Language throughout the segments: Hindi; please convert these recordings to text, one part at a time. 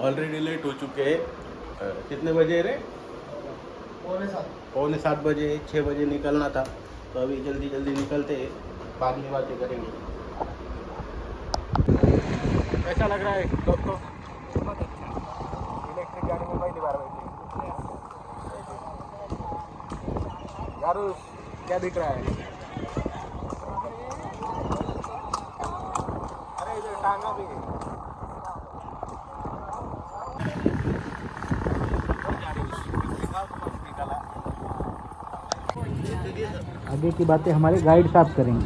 ऑलरेडी लेट हो चुके हैं। कितने बजे रे? पौने 7 बजे, 6 बजे निकलना था, तो अभी जल्दी जल्दी निकलते हैं, बाद में बातें करेंगे। कैसा लग रहा है दोस्तों? बहुत अच्छा। इलेक्ट्रिक गाड़ी में पहली बार बैठी यार, क्या दिख रहा है? अरे इधर टांगा भी है। आगे की बातें हमारे गाइड साहब करेंगे।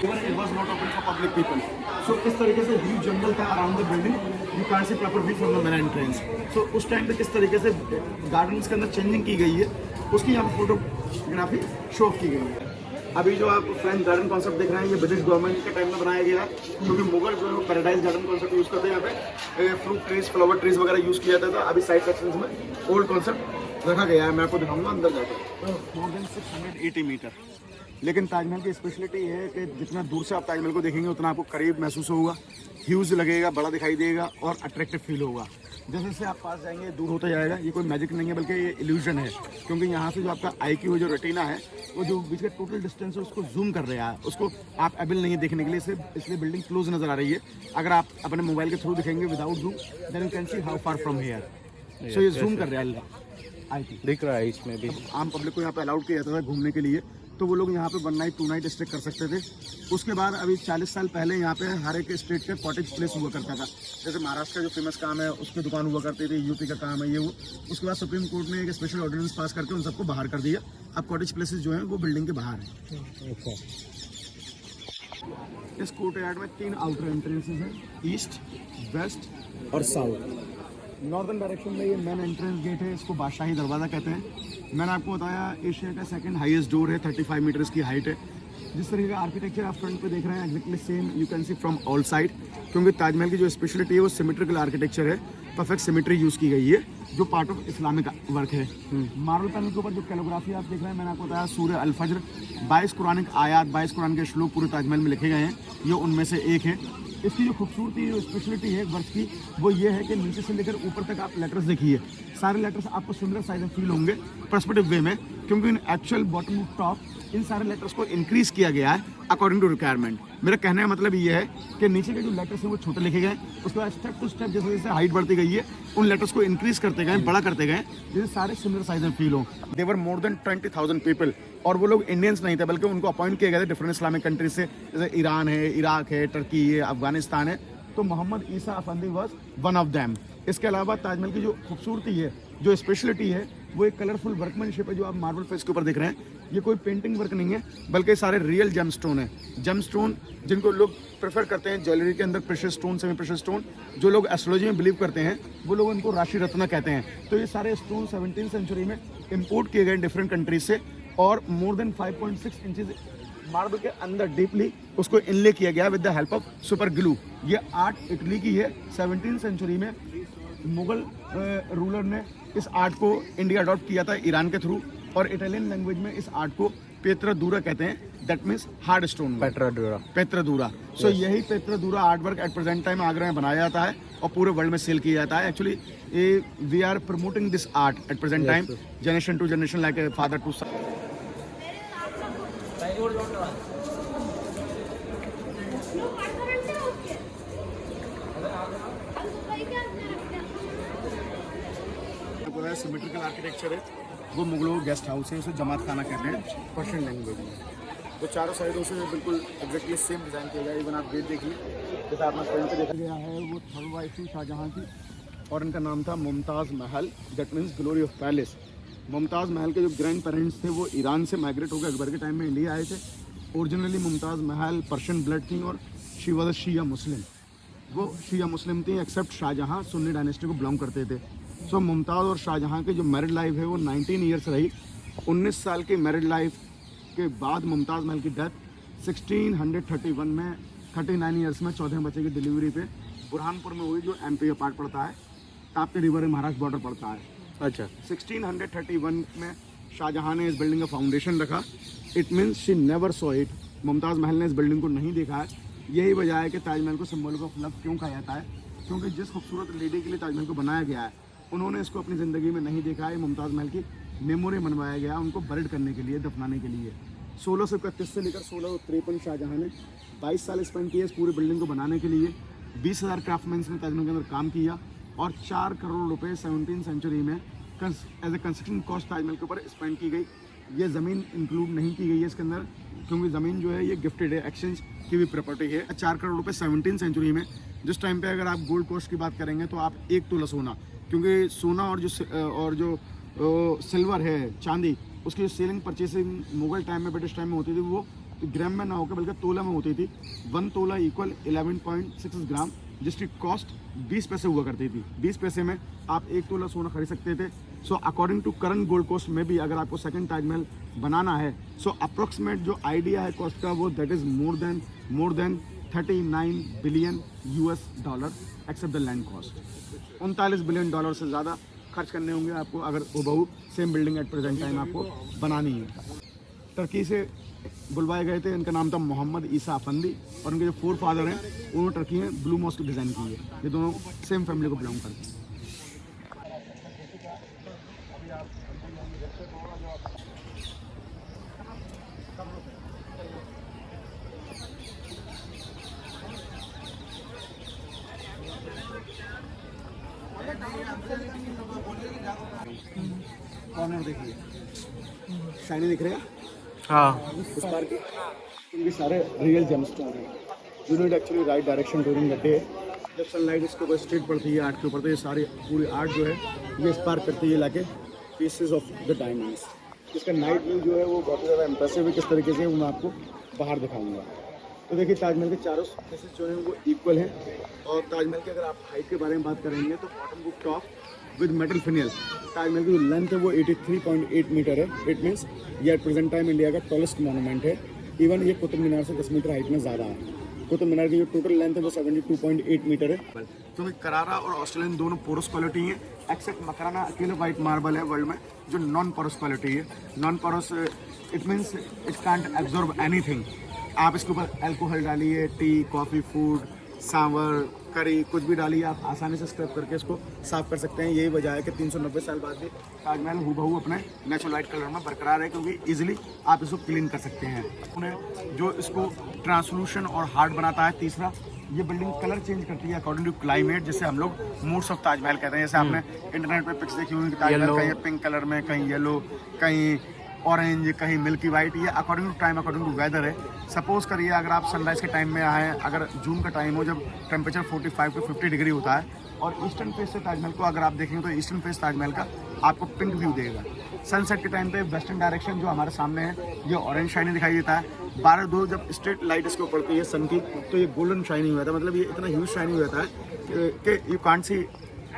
It was not open for public people. So इस तरीके से huge जंगल था around the building. You can't see proper view from the main entrance. So उस टाइम पे किस तरीके से गार्डन्स के अंदर चेंजिंग की गई है, उसकी यहाँ पे फोटोग्राफी शो ऑफ की गई है। अभी जो आप फ्रेंच गार्डन कॉन्सेप्ट देख रहे हैं, ये ब्रिटिश गवर्नमेंट के टाइम में बनाया गया, क्योंकि मुगल जो है पैराडाइज गार्डन कॉन्सेप्ट यूज करते हैं। यहाँ पे फ्रूट ट्रीज, फ्लावर ट्रीज वगैरह यूज किया जाता था। अभी साइड सेक्शंस में ओल्ड कॉन्सेप्ट रखा गया है। मैं आपको दिखाऊंगा अंदर जाकर। More than 680 metre. लेकिन ताजमहल की स्पेशलिटी ये है कि जितना दूर से आप ताजमहल को देखेंगे उतना आपको करीब महसूस होगा, ह्यूज लगेगा, बड़ा दिखाई देगा और अट्रैक्टिव फील होगा। जैसे जैसे आप पास जाएंगे दूर होता जाएगा। ये कोई मैजिक नहीं है, बल्कि ये इल्यूजन है, क्योंकि यहाँ से जो आपका IQ जो रेटिना है, वो जो बीच का टोटल डिस्टेंस है उसको जूम कर रहा है। उसको आप एबल नहीं है देखने के लिए, सिर्फ इसलिए बिल्डिंग क्लोज नजर आ रही है। अगर आप अपने मोबाइल के थ्रू दिखेंगे without zoom, then you can see how far from here. So ये जूम कर रहा है IQ। दिख रहा है इसमें भी। आम पब्लिक को यहाँ पे अलाउड किया जाता था घूमने के लिए, तो वो लोग यहाँ पे 1 नाइट 2 नाइट स्टे कर सकते थे। उसके बाद अभी 40 साल पहले यहाँ पे हर एक स्टेट का कॉटेज प्लेस हुआ करता था। जैसे महाराष्ट्र का जो फेमस काम है उसकी दुकान हुआ करती थी, यूपी का काम है ये वो। उसके बाद सुप्रीम कोर्ट ने एक स्पेशल ऑर्डिनेंस पास करके उन सबको बाहर कर दिया। अब कॉटेज प्लेसेस जो हैं वो बिल्डिंग के बाहर हैं। इस कोर्टयार्ड में 3 आउटर एंट्रेंसेस हैं, ईस्ट, वेस्ट और साउथ। नॉर्दर्न डायरेक्शन में ये मेन एंट्रेंस गेट है, इसको बादशाही दरवाज़ा कहते हैं। मैंने आपको बताया एशिया का 2nd हाईएस्ट डोर है, 35 मीटर्स की हाइट है। जिस तरीके का आर्किटेक्चर आप फ्रंट पे देख रहे हैं, exactly same you can C from all side, क्योंकि ताजमहल की जो स्पेशलिटी है वो सिमेट्रिकल आर्किटेक्चर है। परफेक्ट सिमेट्री यूज़ की गई है, जो पार्ट ऑफ इस्लामिक वर्क है। मार्बल पैनल के ऊपर जो कैलोग्राफी आप देख रहे हैं, मैंने आपको बताया सूर्य अल फज्र, 22 कुरानिक आयात, 22 कुरान के श्लोक पूरे ताजमहल में लिखे गए हैं। ये उनमें से एक है। इसकी जो खूबसूरती, जो स्पेशलिटी है वर्क की, वो ये है कि नीचे से लेकर ऊपर तक आप लेटर्स देखिए, सारे लेटर्स आपको सिमिलर साइज में फील होंगे पर्सपेक्टिव वे में, क्योंकि in actual bottom to top इन सारे लेटर्स को इंक्रीज किया गया है अकॉर्डिंग टू रिक्वायरमेंट। मेरा कहने का मतलब ये है कि नीचे के जो लेटर्स हैं वो छोटे लिखे गए, उसके बाद स्टेप टू स्टेप जैसे जैसे हाइट बढ़ती गई है, उन लेटर्स को इंक्रीज करते गए, बड़ा करते गए, जैसे सारे सिमिलर साइज में फील हो। देवर मोर देन 20,000 पीपल, और वो लोग इंडियंस नहीं थे, बल्कि उनको अपॉइंट किए गए थे डिफरेंट इस्लामिक कंट्रीज से, जैसे ईरान है, इराक है, टर्की है, अफगानिस्तान है। तो मोहम्मद ईसा Afandi was one of them. इसके अलावा ताजमहल की जो खूबसूरती है, जो स्पेशलिटी है, वो एक कलरफुल वर्कमैनशिप है जो आप मार्बल फेस के ऊपर देख रहे हैं। ये कोई पेंटिंग वर्क नहीं है, बल्कि सारे रियल जेमस्टोन है। जेमस्टोन जिनको लोग प्रेफर करते हैं ज्वेलरी के अंदर, precious stone, semi precious stone, जो लोग एस्ट्रोलॉजी में बिलीव करते हैं, वो लोग उनको राशि रत्न कहते हैं। तो ये सारे स्टोन 17वीं सेंचुरी में इम्पोर्ट किए गए डिफरेंट कंट्रीज से, और मोर देन 5.6 इंचेस मार्बल के अंदर डीपली उसको इनले किया गया with the help of super glue. ये आर्ट इटली की है। 17वीं सेंचुरी में मुगल रूलर ने इस आर्ट को इंडिया अडॉप्ट किया था ईरान के थ्रू, और इटालियन लैंग्वेज में इस आर्ट को पेत्रादूरा कहते हैं। That means hard stone. Pietra dura. So यही pietra dura art work at present time Agra में बनाया जाता है और पूरे वर्ल्ड में सेल किया जाता है। Actually we are promoting this art at present time, generation to generation, like a father to son. Symmetrical architecture है, वो मुगलों गेस्ट हाउस है, उसे जमात खाना कहते हैं पर्शियन लैंग्वेज में। तो चारों साइडों से बिल्कुल एग्जैक्टली सेम डिज़ाइन किया गया है। इवन आप गेट देखिए, जैसा आपने फ्रंट पे देखा गया है, वो थर्ड वाइफ थी शाहजहाँ की, और इनका नाम था मुमताज़ महल, that means glory of palace. Mumtaz महल के जो ग्रैंड पेरेंट्स थे वो ईरान से माइग्रेट होकर अकबर के टाइम में इंडिया आए थे। ओरिजिनली मुमताज़ महल पर्शियन ब्लड थी, और शी वॉज अ शिया मुस्लिम। वो शिया मुस्लिम थी, एक्सेप्ट शाहजहाँ सुन्नी डायनेस्टी को बिलोंग करते थे। सो मुमताज़ और शाहजहाँ की जो मैरिड लाइफ है वो 19 ईयर्स रही। 19 साल की मैरिड लाइफ के बाद मुमताज़ महल की डेथ 1631 में 39 ईयर्स में 14वें बच्चे की डिलीवरी पे बुरहानपुर में हुई, जो MP का पार्ट पड़ता है, ताप्ती रिवर महाराष्ट्र बॉर्डर पड़ता है। अच्छा। 1631 में शाहजहाँ ने इस बिल्डिंग का फाउंडेशन रखा। It means she never saw it. Mumtaz महल ने इस बिल्डिंग को नहीं देखा है। यही वजह है कि ताजमहल को सिंबल ऑफ लव क्यों कहा जाता है, क्योंकि जिस खूबसूरत लेडी के लिए ताजमहल को बनाया गया है, उन्होंने इसको अपनी ज़िंदगी में नहीं देखा है। मुमताज़ महल की मेमोरी बनवाया गया, उनको बर्ड करने के लिए, दफनाने के लिए। 1631 से लेकर 1653 शाहजहाँ ने 22 साल स्पेंड किए इस पूरी बिल्डिंग को बनाने के लिए। 20,000 क्राफ्टमैन्स ने ताजमहल के अंदर काम किया और 4 करोड़ रुपए 17वीं सेंचुरी में as a construction cost Taj Mahal के ऊपर स्पेंड की गई। ये ज़मीन इंक्लूड नहीं की गई है इसके अंदर, क्योंकि ज़मीन जो है ये गिफ्टेड है, एक्सचेंज की भी प्रॉपर्टी है। 4 करोड़ रुपए 17वीं सेंचुरी में, जिस टाइम पे अगर आप गोल्ड कॉस्ट की बात करेंगे तो आप 1 तोला सोना, क्योंकि सोना और जो सिल्वर है, चांदी, उसकी जो सेलिंग परचेसिंग मुगल टाइम में, ब्रिटिश टाइम में होती थी, वो ग्राम में ना होकर बल्कि तोला में होती थी। 1 तोला इक्वल 11.6 ग्राम, जिसकी कॉस्ट 20 पैसे हुआ करती थी। 20 पैसे में आप 1 तोला सोना खरीद सकते थे। So according to current gold cost में भी अगर आपको सेकंड ताजमहल बनाना है, सो अप्रोक्सीमेट जो आइडिया है कॉस्ट का, वो that is more than 39 billion $, except the land cost. 39 billion dollar से ज़्यादा खर्च करने होंगे आपको अगर हुबहू same building at present time आपको बनानी है। टर्की से बुलवाए गए थे, इनका नाम था मोहम्मद ईसा अफंदी, और उनके जो 4 फादर हैं उन्होंने टर्की में ब्लू मॉस्क डिज़ाइन की है। ये दोनों सेम फैमिली को बिलोंग करते हैं। कॉर्नर देखिए, शाइनी दिख रहे हैं हाँ, इस बार के, इनके सारे रियल जेमस्टोन हैं। You need actually right direction during the day. जब सनलाइट इसके ऊपर स्ट्रेट पड़ती है आर्ट के ऊपर, तो ये सारी पूरी आर्ट जो है ये स्पार्क करती है लाके पीसेस ऑफ द डायमंड्स। इसका नाइट व्यू जो है वो बहुत ज़्यादा इंप्रेसिव है। किस तरीके से वो मैं आपको बाहर दिखाऊंगा। तो देखिए, ताजमहल के चारों फेसेस जो हैं वो इक्वल हैं, और ताजमहल की अगर आप हाइट के बारे में बात करेंगे तो bottom book top with metal finial, Taj Mahal की जो लेंथ है वो 83.8 मीटर है। इट मीन्स ये एट प्रेजेंट टाइम इंडिया का टॉलेस्ट मॉन्यूमेंट है। इवन ये कुतुब मीनार से 10 मीटर हाइट में ज़्यादा है। कुतुब मीनार की जो टोटल लेंथ है वो 72.8 मीटर है। तो करारा और ऑस्ट्रेलियन दोनों पोरस क्वालिटी है, एक्सेप्ट मकराना अकेले वाइट मार्बल है वर्ल्ड में जो नॉन पोरस क्वालिटी है। Non porous it means it can't absorb anything. आप इसके ऊपर अल्कोहल डालिए, टी, कॉफ़ी, फूड, सांवर, करी, कुछ भी डालिए, आप आसानी से स्क्रब करके इसको साफ़ कर सकते हैं। यही वजह है कि 390 साल बाद भी ताजमहल हूबहू अपने नेचुरल वाइट कलर में बरकरार है, क्योंकि इजीली आप इसको क्लीन कर सकते हैं। उन्हें जो इसको ट्रांसलूशन और हार्ड बनाता है। तीसरा, ये बिल्डिंग कलर चेंज करती है अकॉर्डिंग टू क्लाइमेट, जिसे हम लोग मूड्स ऑफ ताजमहल कहते हैं। जैसे आपने इंटरनेट पे पिक्स देखी होंगी कि ताजमहल कहीं पिंक कलर में, कहीं येलो, कहीं ऑरेंज, कहीं मिल्की वाइट। ये according to time, according to weather है। सपोज करिए अगर आप सनराइज़ के टाइम में आएँ, अगर जून का टाइम हो जब टेम्परेचर 45 to 50 डिग्री होता है, और ईस्टर्न फेस से ताजमहल को अगर आप देखेंगे तो ईस्टर्न फेस ताजमहल का आपको पिंक व्यू देगा। सनसेट के टाइम पे वेस्टर्न डायरेक्शन जो हमारे सामने है ये ऑरेंज शाइनी दिखाई देता है। 12-2 जब स्ट्रेट लाइट इसको पड़ती है सन की, तो ये गोल्डन शाइनी हो जाता है। मतलब ये इतना ह्यूज शाइनी हो जाता है कि you can't see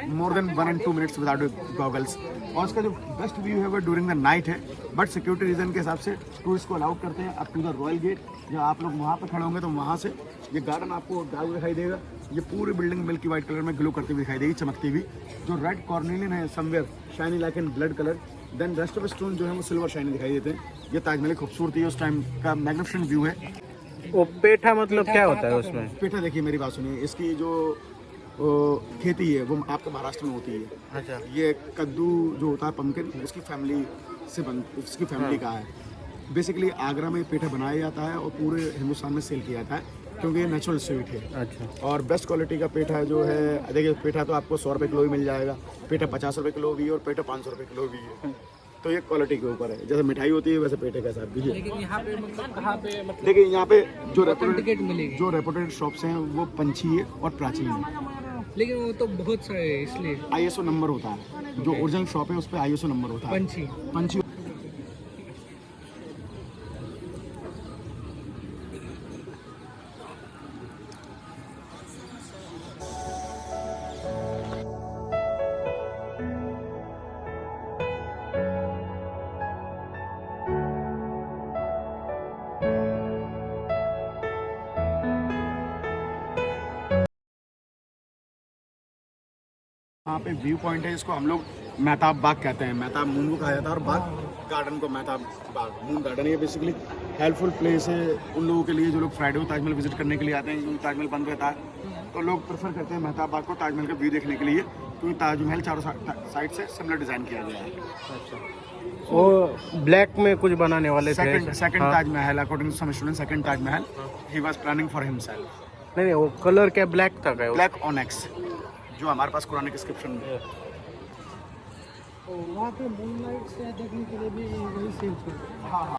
more than 1 and 2 minutes without goggles. और इसका जो बेस्ट व्यू है वो ड्यूरिंग द नाइट है, बट सिक्योरिटी रीजन के हिसाब से टूरिस्ट को अलाउड करते हैं up to the royal gate. जब आप लोग वहाँ पर खड़े होंगे तो वहाँ से ये गार्डन आपको डार्क दिखाई देगा। ये पूरी बिल्डिंग मिल्की वाइट कलर में ग्लो करती हुई दिखाई देगी, चमकती हुई। जो रेड कॉर्निलियन है somewhere shiny like in blood colour, then rest of stone जो है वो सिल्वर शाइनी दिखाई देते हैं। ये ताजमहल की खूबसूरती है, उस टाइम का मैग्निफिसेंट व्यू है। वो पेठा मतलब क्या होता है उसमें? पेठा देखिए, मेरी बात सुनिए, इसकी जो खेती है वो आपके महाराष्ट्र में होती है। अच्छा। ये कद्दू जो होता है पम्पकिन, उसकी फैमिली से उसकी फैमिली का है। बेसिकली आगरा में पेठा बनाया जाता है और पूरे हिंदुस्तान में सेल किया जाता है, क्योंकि ये नेचुरल स्वीट है। अच्छा। और बेस्ट क्वालिटी का पेठा जो है, देखिए पेठा तो आपको 100 रुपये किलो भी मिल जाएगा, पेठा 50 रुपये किलो भी है, और पेठा 500 रुपये किलो भी है। तो ये क्वालिटी के ऊपर है, जैसे मिठाई होती है वैसे पेठे का हिसाब भी है। लेकिन यहाँ पे मतलब कहाँ पे मतलब देखिए यहाँ पे जो टिकट मिलेगी, जो रेपुटेड शॉप्स हैं वो पंछी है और प्राचीन है। लेकिन वो तो बहुत सारे है इसलिए ISO नंबर होता है। जो ओरिजिनल शॉप है उस पर ISO नंबर होता है। पंछी यहाँ पे व्यू पॉइंट है, इसको हम लोग मेहताब बाग कहते हैं। मेहताब मून को कहा जाता है और बाग गार्डन को मेहताब बाग मून गार्डन। ये बेसिकली हेल्पफुल प्लेस है उन लोगों के लिए जो लोग फ्राइडे को ताजमहल विजिट करने के लिए आते हैं, क्योंकि ताजमहल बंद रहता है तो लोग प्रेफर करते हैं मेहताब बाग को ताजमहल का व्यू देखने के लिए, क्योंकि ताजमहल चारों साइड से सिमिलर डिज़ाइन किया गया है। वो ब्लैक में कुछ बनाने वाले थे। Second Taj Mahal according to some student, second Taj Mahal he was planning for himself. नहीं, वो कलर क्या ब्लैक था क्या? ब्लैक ऑनेक्स जो हमारे पास कुरान डिस्क्रिप्शन में। तो वहाँ पे मूनलाइट से देखने के लिए भी वही सेम चीज़। हाँ,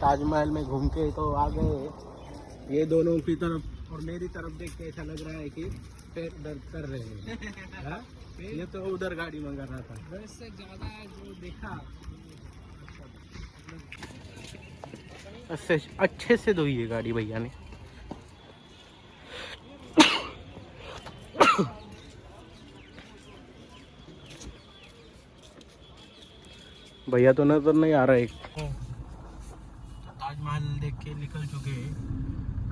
ताजमहल में घूम के तो आ गए। ये दोनों की तरफ और मेरी तरफ देख के ऐसा लग रहा है कि पैर दर्द कर रहे हैं। हाँ? ये तो उधर गाड़ी मंगा रहा था। वैसे ज़्यादा जो देखा अच्छे से धोई है गाड़ी भैया ने। भैया तो नजर नहीं आ रहा है। ताजमहल देख के निकल चुके हैं।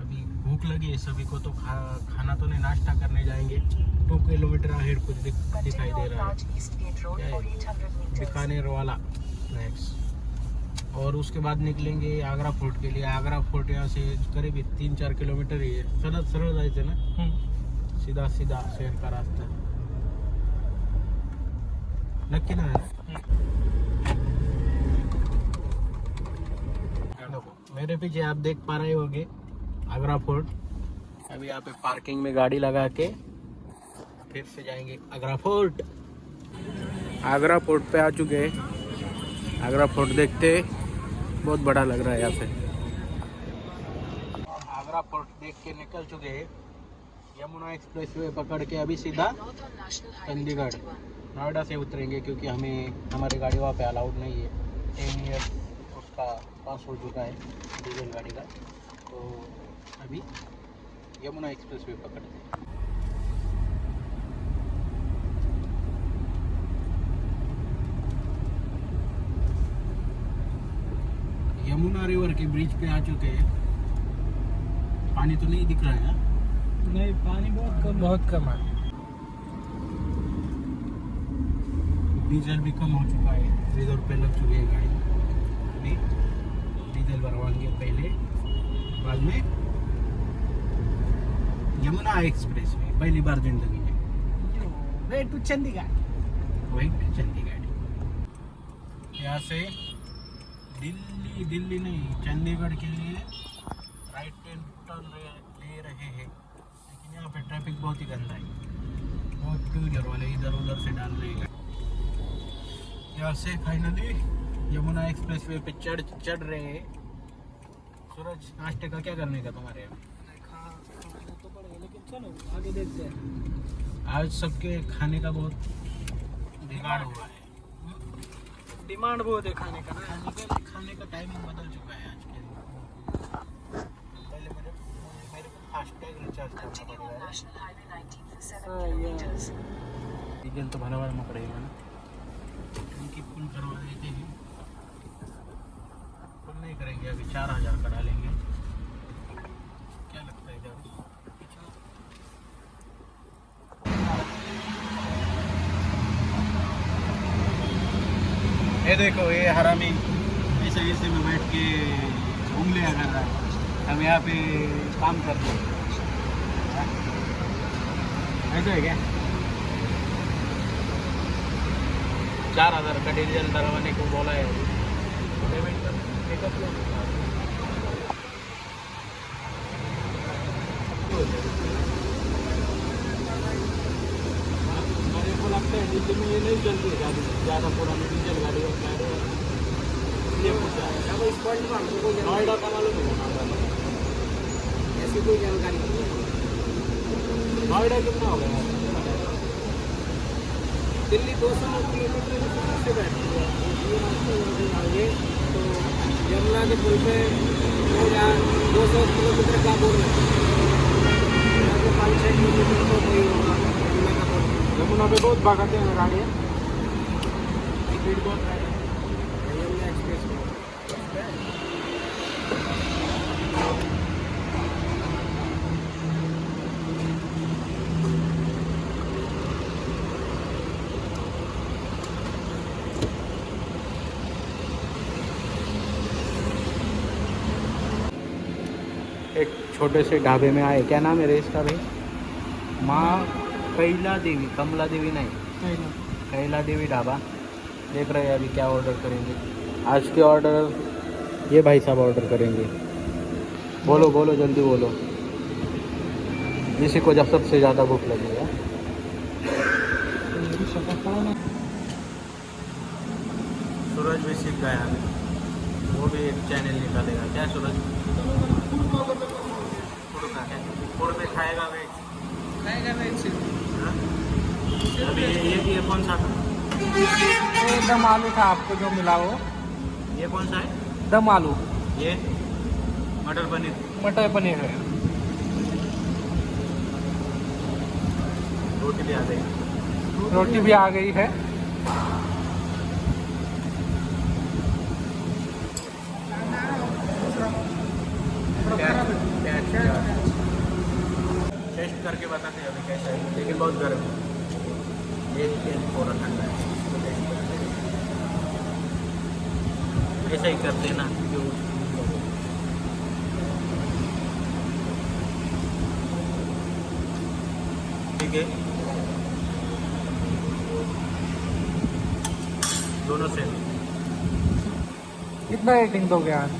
अभी भूख लगी है सभी को, तो खाना तो नहीं, नाश्ता करने जाएंगे। 2 किलोमीटर आगे कुछ दिखाई दे रहा है, बीकानेर वाला स्नैक्स। और उसके बाद निकलेंगे आगरा फोर्ट के लिए। आगरा फोर्ट यहाँ से करीब 3-4 किलोमीटर ही है। सरल जाए ना, सीधा सीधा शहर का रास्ता। नक्की ना मेरे पीछे आप देख पा रहे होंगे आगरा फोर्ट। अभी यहाँ पे पार्किंग में गाड़ी लगा के फिर से जाएंगे आगरा फोर्ट। आगरा फोर्ट पे आ चुके हैं। आगरा फोर्ट देखते बहुत बड़ा लग रहा है यहाँ से। आगरा फोर्ट देख के निकल चुके हैं। यमुना एक्सप्रेसवे पकड़ के अभी सीधा चंडीगढ़ नोएडा से उतरेंगे, क्योंकि हमारी गाड़ी वहाँ पे अलाउड नहीं है। 10 ईयर उसका पास हो चुका है डीजल गाड़ी का। तो अभी यमुना एक्सप्रेसवे पकड़ते हैं। यमुना रिवर के ब्रिज पे आ चुके हैं। पानी तो नहीं दिख रहा है। नहीं, पानी बहुत कम है। डीजल भी कम हो चुका है, 3 रुपये लग चुके हैं गाड़ी। अभी डीजल भरवाएंगे पहले, बाद में यमुना एक्सप्रेस में पहली बार जिंदगी में वे टू चंडीगढ़। वही चंडीगढ़। यहाँ से दिल्ली नहीं, चंडीगढ़ के लिए राइट टर्न ले रहे हैं। लेकिन यहाँ पे ट्रैफिक बहुत ही गंदा है। बहुत टू व्हीलर वाले इधर उधर से डाल रहे हैं। यहाँ से फाइनली यमुना एक्सप्रेसवे पे चढ़ रहे हैं। सूरज, नाश्ते का क्या करने का तुम्हारे यहाँ? तो पड़ेगा, लेकिन चलो आगे देखते हैं। आज सबके खाने का बहुत बिगाड़ हुआ है। डिमांड बहुत है खाने का ना। खाने का टाइमिंग बदल चुका है आज के दिन। पहले मेरे को फास्टैग रिचार्ज करना पड़ेगा। डीजल तो भरवाना पड़ेगा ना। उनकी फुल करवा देते हैं। फुल नहीं करेंगे, अभी 4000 का डालेंगे। क्या लगता है इधर? ये देखो, ये हरामी ऐसे में बैठ के उंगलियां कर रहा है। हम यहाँ पे काम करते हैं। ऐसा है क्या? 4000 का डीजल डरवाने को बोला है। पेमेंट कर, पिकअप लो। मेरे को लगता है दिल्ली में ये नहीं चलती है गाड़ी, ज़्यादा पुरानी डीजल गाड़ी होता है। ये पूछा नोएडा का मालूम है? ऐसी कोई जानकारी नहीं है। नोएडा कितना हो गया? दिल्ली 200 किलोमीटर से बैठती है। आगे तो यमुना के पुल पे 200 किलोमीटर का बोल रहे हैं। 5-6 किलोमीटर तो वही होगा यमुना का पुल। यमुना पे बहुत भागते हैं गाड़ियाँ, स्पीड बहुत है। यमुना एक्सप्रेस में एक छोटे से ढाबे में आए। क्या नाम है रेस का भाई? माँ कैला देवी, कमला देवी नहीं, कैला देवी ढाबा। देख रहे हैं अभी क्या ऑर्डर करेंगे। आज के ऑर्डर ये भाई साहब ऑर्डर करेंगे। बोलो बोलो जल्दी बोलो, किसी को जब सबसे ज़्यादा भूख लगी है। सूरज भी सीख गया है, वो भी एक चैनल निकालेगा। क्या सूरज? फूड का है, फूड में खाएगा वेज? खाएगा वेज। हाँ? अभी ये कौन सा था? ये दम आलू था आपको जो मिला वो। ये कौन सा है? दम आलू। ये मटर पनीर। मटर पनीर है। रोटी भी आ गई। रोटी भी आ गई है। टेस्ट करके बताते हैं अभी कैसा है, लेकिन बहुत गर्म है। ये थोड़ा ठंडा है, ऐसा ही करते हैं ना जो। ठीक है, दोनों सेम। कितना रेटिंग दोगे आज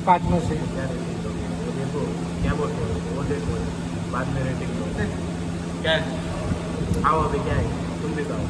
5 में से? क्या रेटिंग दोगे? वो देखो क्या बोलते हो, वो देखो बाद में रेटिंग दो। क्या है? खाओ अभी, क्या है तुम भी खाओ।